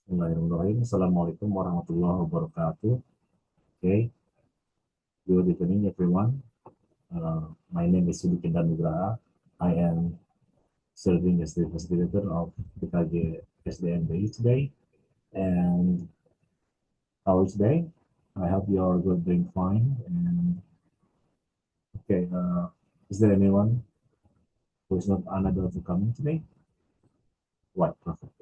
Bismillahirrahmanirrahim. Assalamualaikum warahmatullahi wabarakatuh. Okay, good evening, everyone. My name is Sudikindan Nugraha. I am serving as the facilitator of the KG SDMBI today. And how is today? I hope you are good, doing fine. And okay, is there anyone who is not unable to come in today? Right, perfect.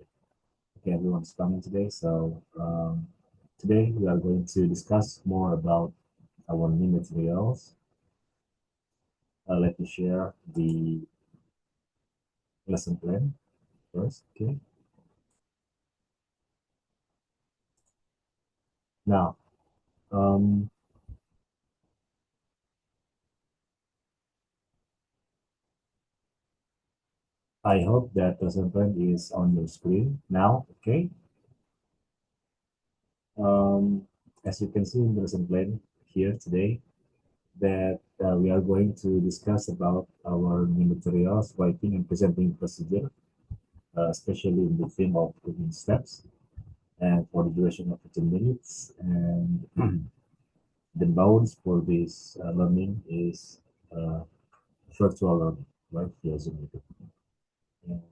Okay, everyone's coming today. So today we are going to discuss more about our new materials. Let me share the lesson plan first. Okay. Now, um, I hope that lesson plan is on your screen now. Okay. As you can see in the lesson plan here today, that we are going to discuss about our new materials, writing and presenting procedure, especially in the theme of cooking steps, and for the duration of 15 minutes. And the bounds for this learning is uh, virtual learning, right? Via Zoom meeting. And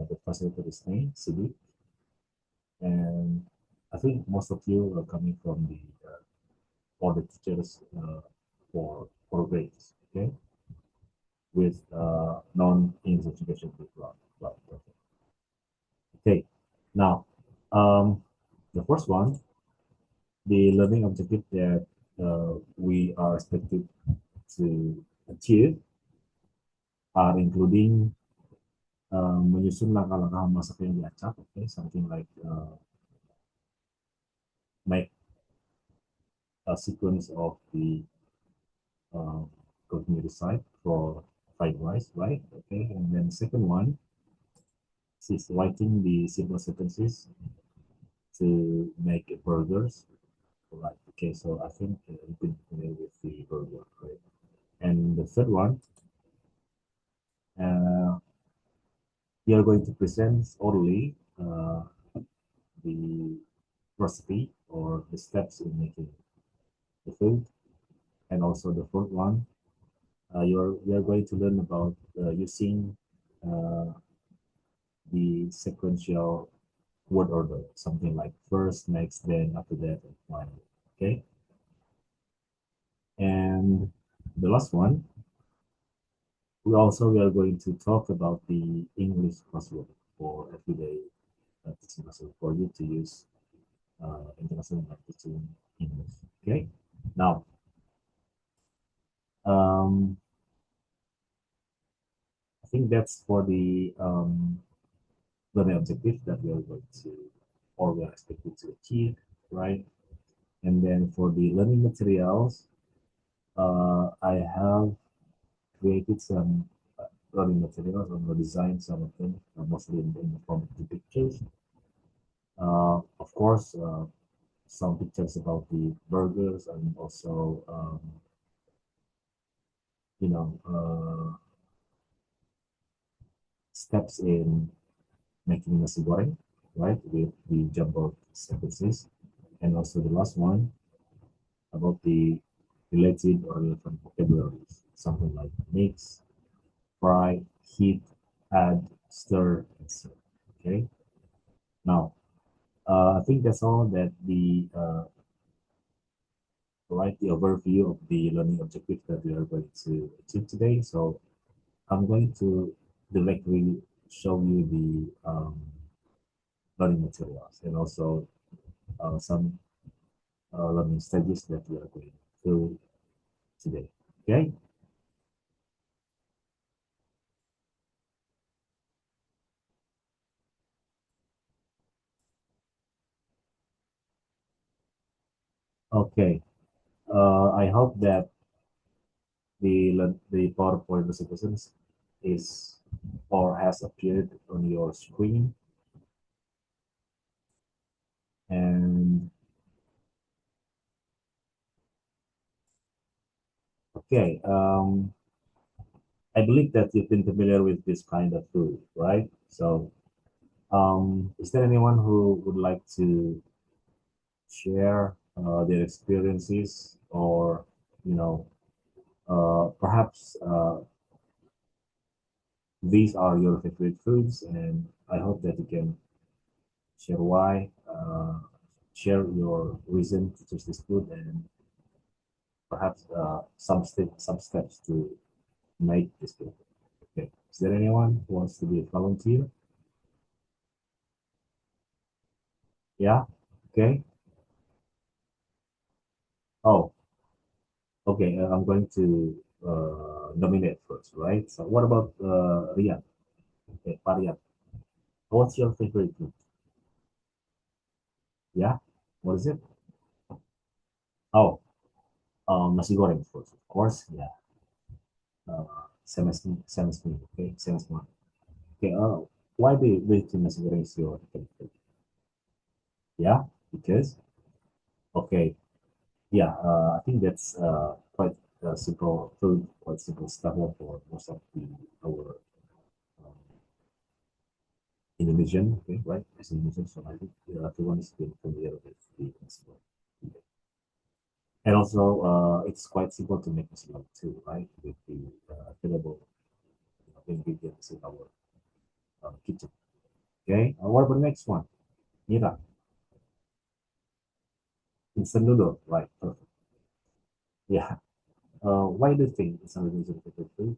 the facilitator is named Siddhi, and I think most of you are coming from the all the teachers for grades, okay, with non-English education background. Right, okay. Okay, now the first one, the learning objective that we are expected to achieve are including menyusun langkah-langkah masak yang diacak, okay, something like make a sequence of the uh, cooking side for fried rice, right? Okay, and then second one is writing the simple sentences to make burgers, right? Okay, so I think you've been familiar with the burger, right? And the third one, uh, we are going to present orally the recipe or the steps in making the food, and also the fourth one, we are going to learn about using uh, the sequential word order, something like first, next, then, after that, and finally. Okay. And the last one, we are going to talk about the English crossword for everyday teaching lesson for you to use international teaching English. Okay. Now, um, I think that's for the learning objective that we are going to or we are expected to achieve, right? And then for the learning materials, I have created some learning materials and designed some of them, mostly in the form of the pictures. Of course, some pictures about the burgers and also, you know, steps in making nasi goreng, right, with the jumbled sentences. And also the last one about the related or relevant vocabularies, something like mix, fry, heat, add, stir, etc. Okay. Now, I think that's all that the overview of the learning objective that we are going to achieve today. So I'm going to directly show you the learning materials and also some learning stages that we are going through today. Okay. Okay. I hope that the PowerPoint presentations is or has appeared on your screen. And okay, I believe that you've been familiar with this kind of food, right? So Is there anyone who would like to share their experiences, or you know, perhaps these are your favorite foods, and I hope that you can share why, share your reason to choose this food, and perhaps some steps to make this food. Okay. Is there anyone who wants to be a volunteer? Yeah. Okay. Oh, okay. I'm going to nominate first, right? So what about Rian? Okay, Parian. What's your favorite food? Yeah. What is it? Oh, nasi goreng, of course. Yeah. Same as me. Okay, same as mine. Okay. Why do you think nasi goreng is your favorite food? Yeah, because okay. Yeah. I think that's quite simple food, quite simple stuff for most of the our um, Indonesian. Okay, right? As Indonesian, so I think everyone is been familiar with the nasi goreng. And also, it's quite simple to make nasi goreng too, right? With the available ingredients in our kitchen. Okay, what about the next one? Mira, instant noodle, right? Perfect. Yeah. Why do you think instant noodle is a favorite food?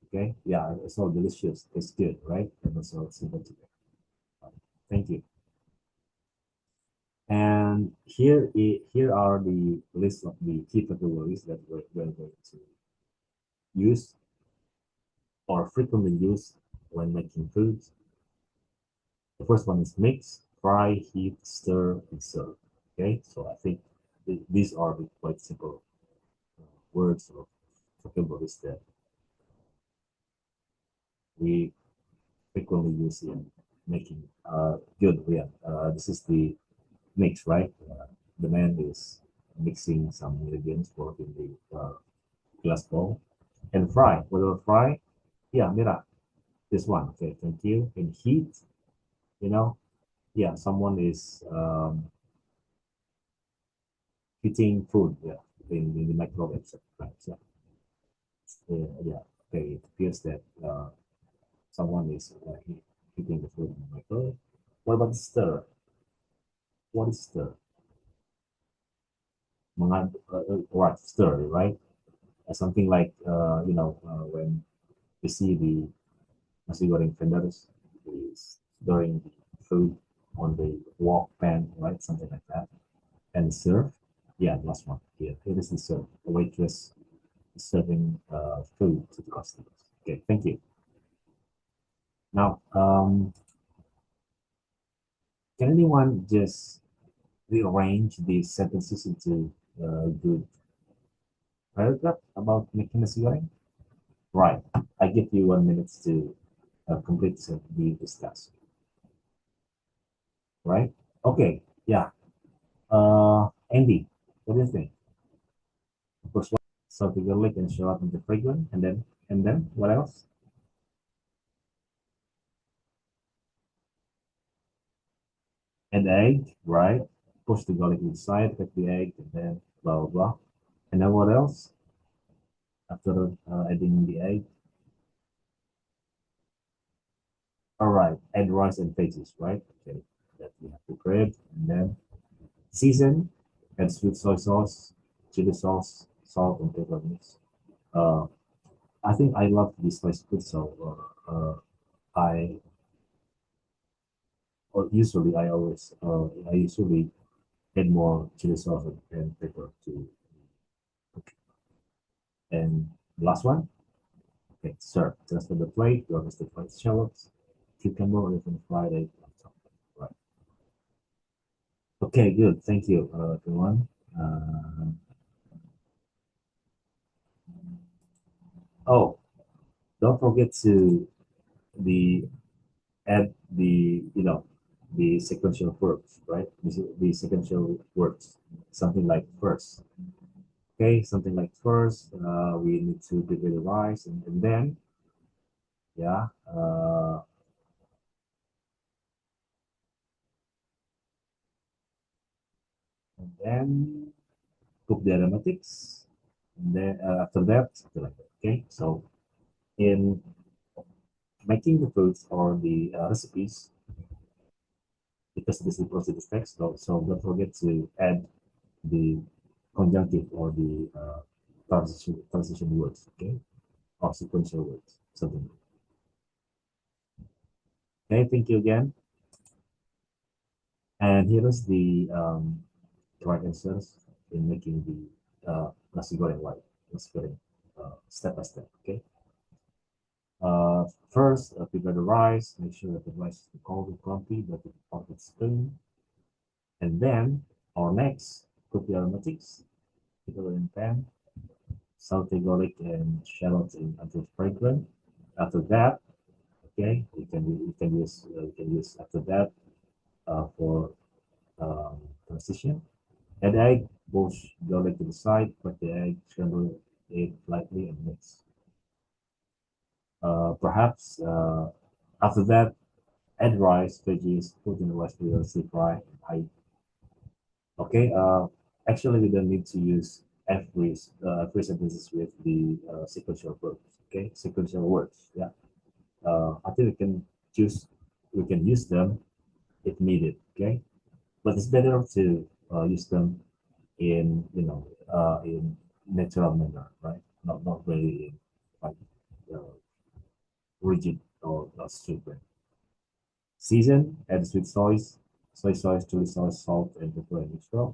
Okay. Yeah, it's all delicious. It's good, right? And also simple to make. Thank you. And here are the list of the key categories that we're going to use or frequently use when making foods. The first one is mix, fry, heat, stir, and serve. Okay, so I think these are the quite simple words or vocabularies that we frequently use in making good real. This is the mix, right? The man is mixing some ingredients for in the glass bowl. And fry, what about fry? Yeah, Mira, this one. Okay, thank you. And heat, you know, yeah, someone is heating food, yeah, in the microwave, right? So, yeah, okay, it appears that someone is heating the food in the microwave. What about stir? What is stir? Right, stir, right? Something like, when you see the nasi goreng vendors is stirring the food on the wok pan, right? Something like that. And serve, yeah, last one. Yeah, it is the serve. The waitress is serving food to the customers. Okay, thank you. Now, can anyone just rearrange these sentences into a good paragraph about making nasi goreng? Right. I give you 1 minute to complete this task. Right? Okay. Yeah. Andy, what do you think? First one, so the garlic and show up in the fragrance, and then what else? Add egg, right? Push the garlic inside, cut the egg, and then blah blah blah. And then what else? After adding the egg, all right. Add rice and veggies, right? Okay. That we have prepared, and then season. Add sweet soy sauce, chili sauce, salt, and pepper mix. Uh, I think I love this spicy food, so I or usually I usually add more chili sauce and pepper to cook. And last one, okay, serve. Just on the plate, you have the fried shallots, cucumber, or even fried egg on top. Right. Okay, good. Thank you, everyone. Uh, oh, don't forget to the add the sequential verbs, right? The sequential words, something like first. Okay, something like first. We need to prepare the rice, and then yeah, and then cook the aromatics, and then after that, something like that. Okay, so in making the foods or the recipes, because this is procedure text, so don't forget to add the conjunctive or the transition words, okay, or sequential words, something. Okay, thank you again. And here is the correct answers in making the nasi goreng white, nasi goreng step by step. Okay. First, prepare the rice. Make sure that the rice is cold and crumpy, but with a pocket spoon. And then, or next, cook the aromatics. Put it in pan. Saute garlic and shallots until fragrant. After that, okay, you can use after that for transition. Add egg, push garlic to the side, put the egg, scramble it lightly and mix. Perhaps after that, add rice, veggies, put in the rice noodle, stir fry. Okay, actually we don't need to use every sentences with the sequential verbs. Okay, sequential words. Yeah, I think we can use them if needed. Okay, but it's better to use them in in natural manner, right? Not very like uh, rigid or stupid. Season, add sweet soy sauce, chili sauce, salt, and pepper and mixture.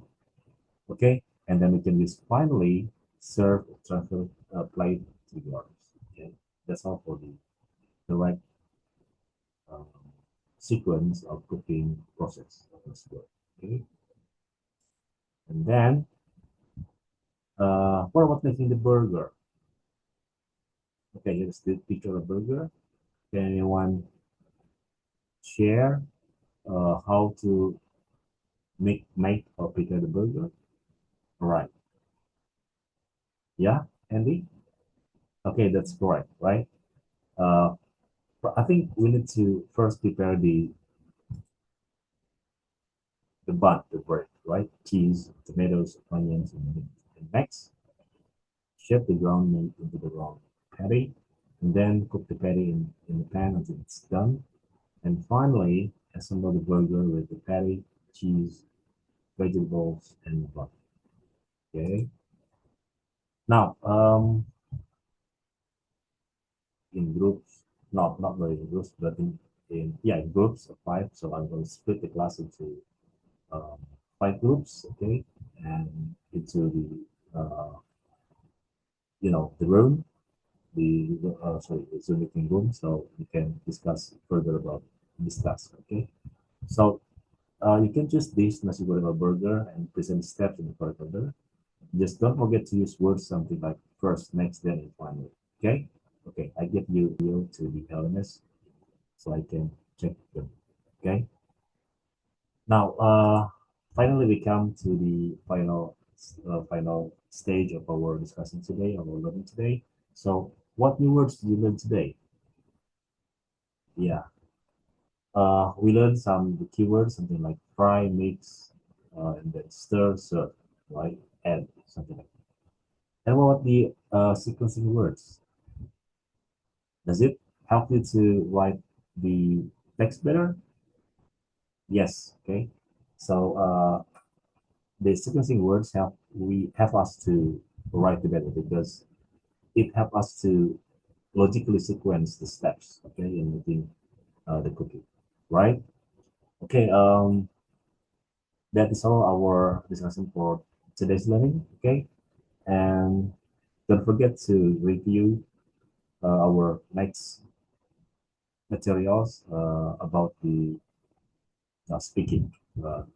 Okay, and then we can use finally serve, transfer, plate to the orders. Okay, that's all for the right um, sequence of cooking process. That's good. Okay, and then what about making the burger? Okay, here's the picture of a burger. Can anyone share how to make or prepare the burger? All right. Yeah, Andy? Okay, that's correct, right? Uh, but I think we need to first prepare the bun, the bread, right? Cheese, tomatoes, onions, and meat. And next, shape the ground meat into the round patty, and then cook the patty in the pan until it's done. And finally, assemble the burger with the patty, cheese, vegetables, and butter. Okay. Now, in groups, not very in groups, but in groups of five. So I'm going to split the class into um, five groups, okay, and into the room, the Zoom meeting room, so we can discuss further about this task, okay. So you can choose this nasi goreng or burger and present steps in the correct order. Just don't forget to use words something like first, next, then, and finally. Okay? Okay, I give you to the LMS so I can check them. Okay? Now, finally, we come to the final stage of our discussion today, our learning today. So, what new words did you learn today? Yeah, we learned some the keywords, something like fry, mix, and then stir, serve, right? Add something like that. And what about the sequencing words? Does it help you to write the text better? Yes. Okay. So the sequencing words help us to write it better because it help us to logically sequence the steps. Okay, in making the cookie, right? Okay. That is all our discussion for today's learning. Okay, and don't forget to review our next materials about the speaking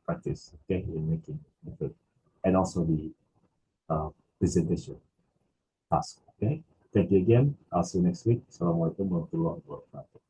practice, okay, in making the food, and also the uh, presentation task. Okay, thank you again. I'll see you next week. Assalamualaikum warahmatullahi wabarakatuh.